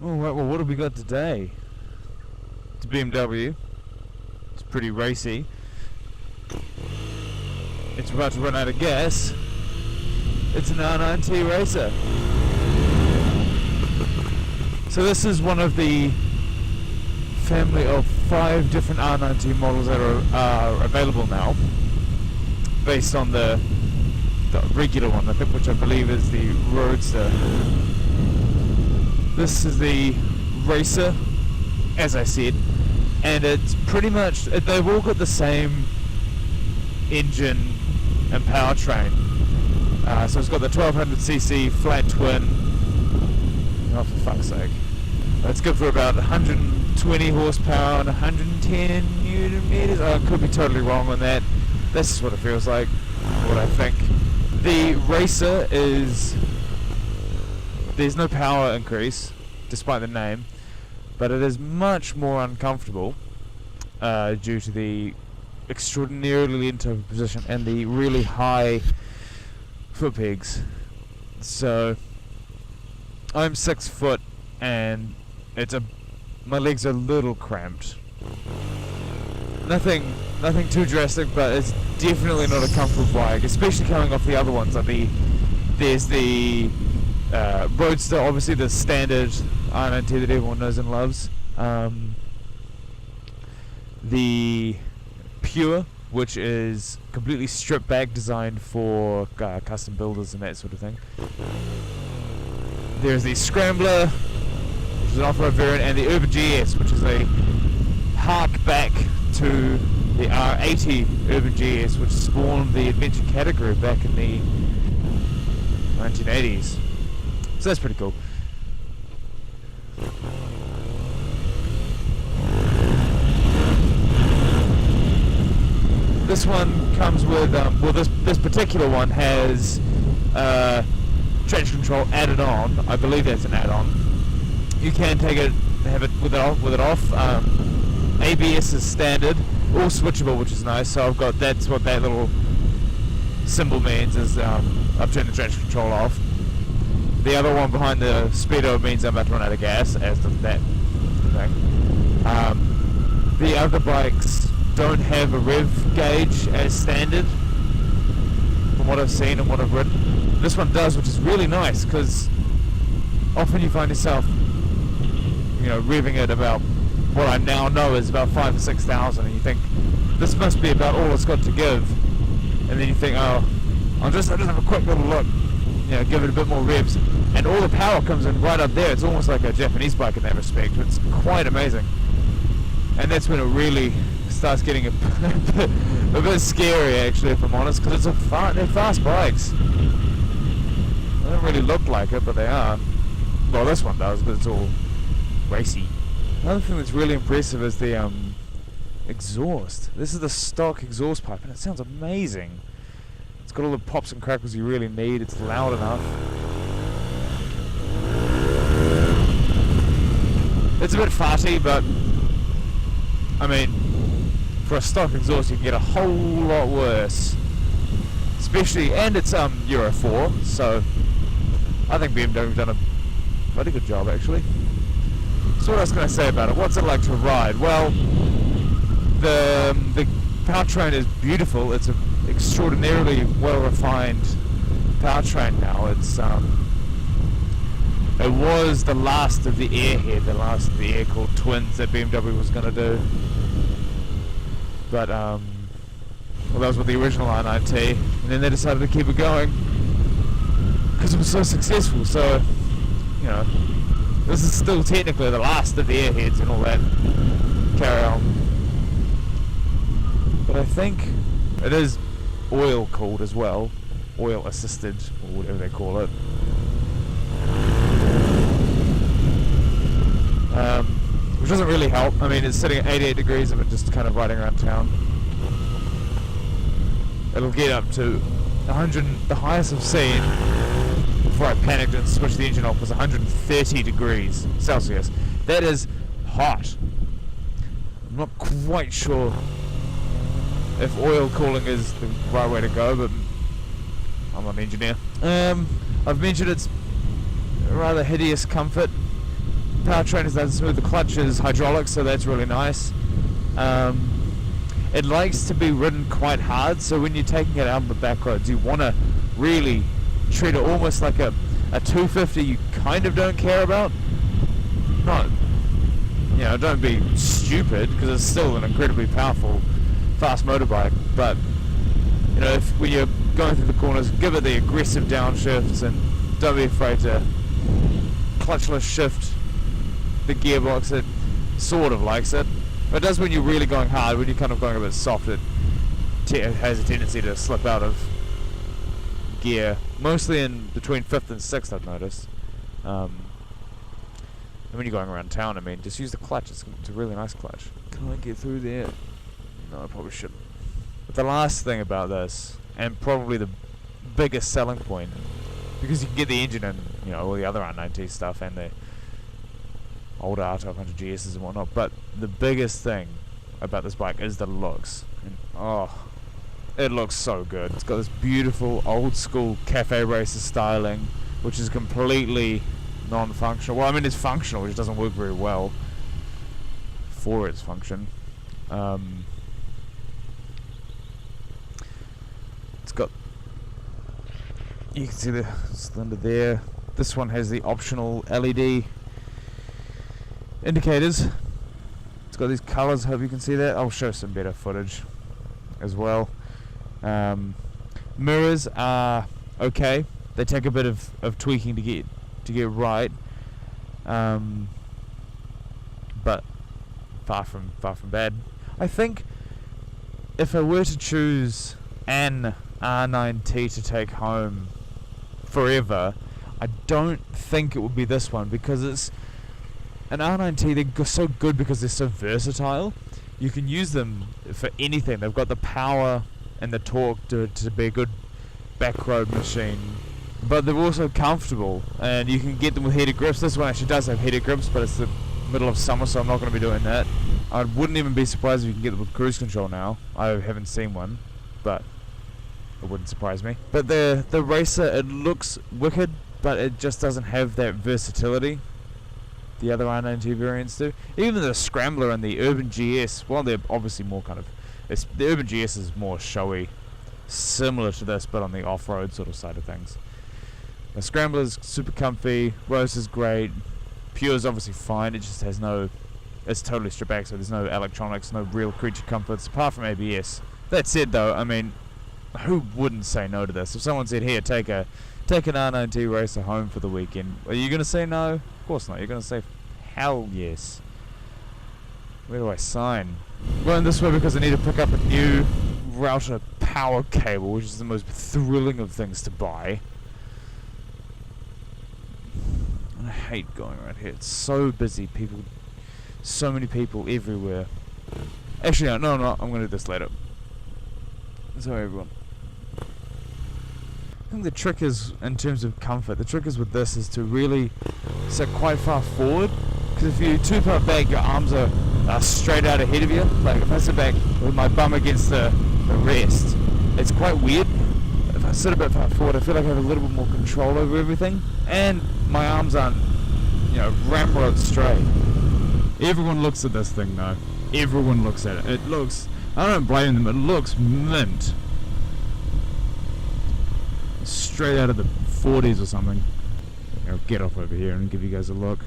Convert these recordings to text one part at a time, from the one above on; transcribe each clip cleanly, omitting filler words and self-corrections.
Alright, well, what have we got today? It's a BMW. It's pretty racy. It's about to run out of gas. It's an R90 racer. So this is one of the family of 5 different R90 models that are available now, based on the regular one, I think, which I believe is the Roadster. This is the Racer, as I said, and it's pretty much, they've all got the same engine and powertrain. So it's got the 1200cc flat twin. Oh, for fuck's sake. It's good for about 120 horsepower and 110 newton meters. I could be totally wrong on that. That's just what it feels like, what I think. The Racer is... there's no power increase, despite the name, but it is much more uncomfortable due to the extraordinarily into position and the really high foot pegs. So I'm 6 foot and my legs are a little cramped. Nothing too drastic, but it's definitely not a comfortable bike, especially coming off the other ones. Like there's the Roadster, obviously the standard R90 that everyone knows and loves. The Pure, which is completely stripped back, designed for custom builders and that sort of thing. There's the Scrambler, which is an off-road variant, and the Urban GS, which is a hark back to the R80 Urban GS, which spawned the adventure category back in the 1980s. So that's pretty cool. This one comes with, well, this particular one has traction control added on. I believe that's an add-on. You can take it, have it with it off. ABS is standard, all switchable, which is nice. So that's what that little symbol means, is I've turned the traction control off. The other one behind the speedo means I'm about to run out of gas, as does that thing. The other bikes don't have a rev gauge as standard, from what I've seen and what I've ridden. This one does, which is really nice, because often you find yourself, revving at about what I now know is about 5,000 or 6,000, and you think this must be about all it's got to give, and then you think, oh, I'll just have a quick little look, give it a bit more revs, and all the power comes in right up there. It's almost like a Japanese bike in that respect. It's quite amazing, and that's when it really starts getting a bit scary, actually, if I'm honest, because they're fast bikes. They don't really look like it, but they are. Well, this one does, but it's all racy. Another thing that's really impressive is the exhaust. This is the stock exhaust pipe, and it sounds amazing. It's got all the pops and crackles you really need. It's loud enough. It's a bit farty, but I mean, for a stock exhaust you can get a whole lot worse. Especially, and it's Euro 4, so I think BMW have done a bloody good job, actually. So what else can I say about it? What's it like to ride? Well, the powertrain is beautiful. It's an extraordinarily well-refined powertrain now. It was the last of the airhead, the last of the air-cooled twins that BMW was going to do. But, well, that was with the original R90, and then they decided to keep it going because it was so successful. So, this is still technically the last of the airheads and all that carry on. But I think it is oil-cooled as well, oil-assisted, or whatever they call it. Which doesn't really help. I mean, it's sitting at 88 degrees of it just kind of riding around town. It'll get up to 100, the highest I've seen before I panicked and switched the engine off was 130 degrees Celsius. That is hot. I'm not quite sure if oil cooling is the right way to go, but I'm not an engineer. I've mentioned its rather hideous comfort. powertrain is nice and smooth. The clutch is hydraulic, so that's really nice. It likes to be ridden quite hard, so when you're taking it out on the back roads, you want to really treat it almost like a 250 you kind of don't care about. Not, you know, don't be stupid, because it's still an incredibly powerful, fast motorbike, but, you know, when you're going through the corners, give it the aggressive downshifts, and don't be afraid to clutchless shift the gearbox. It sort of likes it. But it does when you're really going hard. When you're kind of going a bit soft, it has a tendency to slip out of gear. Mostly in between 5th and 6th, I've noticed. And when you're going around town, I mean, just use the clutch. It's a really nice clutch. Can I get through there? No, I probably shouldn't. But the last thing about this, and probably the biggest selling point, because you can get the engine and, you know, all the other R90 stuff and the older R1200 GSs and whatnot, but the biggest thing about this bike is the looks. And, oh, it looks so good. It's got this beautiful old school cafe racer styling, which is completely non-functional. Well, I mean, it's functional, which doesn't work very well for its function. It's got, you can see the cylinder there. This one has the optional LED indicators. It's got these colours, hope you can see that. I'll show some better footage as well. Mirrors are okay. They take a bit of tweaking to get right, but far from bad. I think if I were to choose an R9T to take home forever, I don't think it would be this one, because it's an R9T. They're so good because they're so versatile. You can use them for anything. They've got the power and the torque to be a good back road machine, but they're also comfortable, and you can get them with heated grips. This one actually does have heated grips, but it's the middle of summer, so I'm not going to be doing that. I wouldn't even be surprised if you can get them with cruise control now. I haven't seen one, but it wouldn't surprise me. But the Racer, it looks wicked, but it just doesn't have that versatility the other R90 variants do. Even the Scrambler and the Urban GS, well, they're obviously more kind of, the Urban GS is more showy, similar to this, but on the off-road sort of side of things. The Scrambler's super comfy, Rose is great, Pure's obviously fine, it just has no, it's totally stripped back, so there's no electronics, no real creature comforts, apart from ABS. That said though, I mean, who wouldn't say no to this? If someone said, here, take an R90 Racer home for the weekend, are you going to say no? Of course not. You're going to say, hell yes. Where do I sign? Going this way because I need to pick up a new router power cable, which is the most thrilling of things to buy. And I hate going around here. It's so busy. So many people everywhere. Actually, no, I'm going to do this later. Sorry, everyone. I think the trick is, in terms of comfort, the trick is with this is to really sit quite far forward, because if you're too far back, your arms are straight out ahead of you. Like if I sit back with my bum against the rest, it's quite weird. If I sit a bit far forward, I feel like I have a little bit more control over everything, and my arms aren't, you know, ramrod straight. Everyone looks at this thing though. Everyone looks at it. It looks, I don't blame them, it looks mint. Straight out of the 40s or something. I'll get off over here and give you guys a look.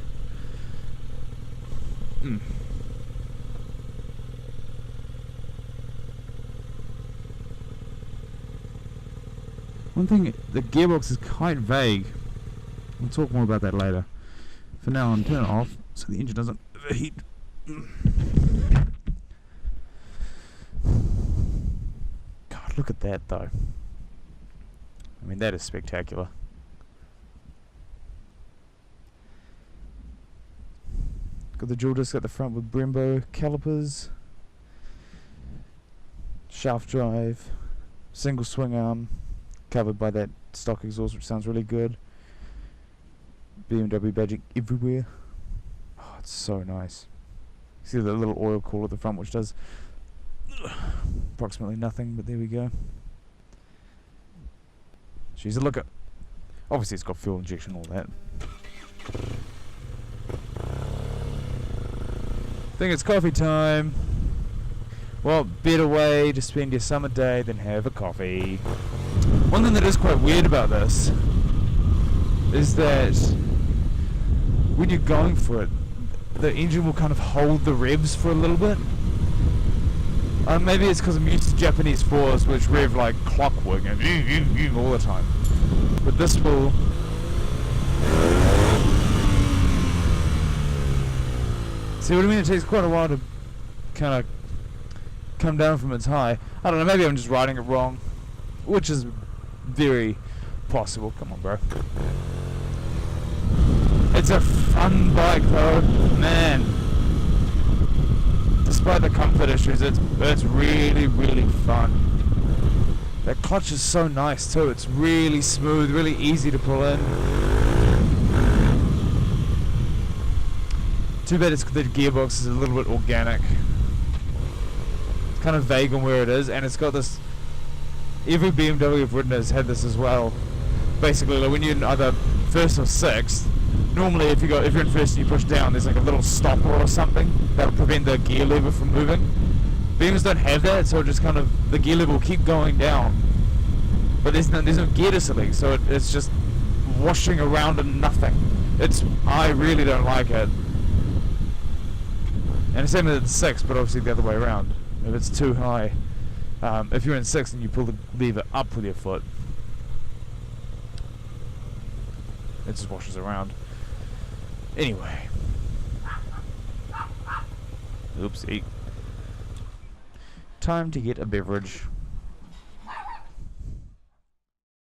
One thing, the gearbox is quite vague. We'll talk more about that later. For now, I'm turning it off so the engine doesn't overheat. God, look at that though. I mean, that is spectacular. Got the dual disc at the front with Brembo calipers, shaft drive, single swing arm, covered by that stock exhaust, which sounds really good. BMW badging everywhere. Oh, it's so nice. See the little oil cooler at the front, which does approximately nothing, but there we go. She's a looker. Obviously it's got fuel injection, all that. think it's coffee time. Well, better way to spend your summer day than have a coffee. One thing that is quite weird about this is that when you're going for it, the engine will kind of hold the revs for a little bit. Maybe it's because I'm used to Japanese 4s which rev like clockwork and all the time. But this will... See what I mean? It takes quite a while to kind of come down from its high. I don't know, maybe I'm just riding it wrong, which is very possible. Come on, bro. It's a fun bike though, man. Despite the comfort issues, it's really, really fun. That clutch is so nice too. It's really smooth, really easy to pull in. Too bad it's the gearbox is a little bit organic. It's kind of vague on where it is, and it's got this. Every BMW I've ridden has had this as well. Basically, like when you're in either first or sixth, normally if you're in first and you push down, there's like a little stopper or something that'll prevent the gear lever from moving. BMWs don't have that, so it just kind of the gear lever will keep going down. But there's no gear to select, so it's just washing around and nothing. I really don't like it. And the same with 6, but obviously the other way around. If it's too high, if you're in 6 and you pull the lever up with your foot, it just washes around. Anyway. Oopsie. Time to get a beverage.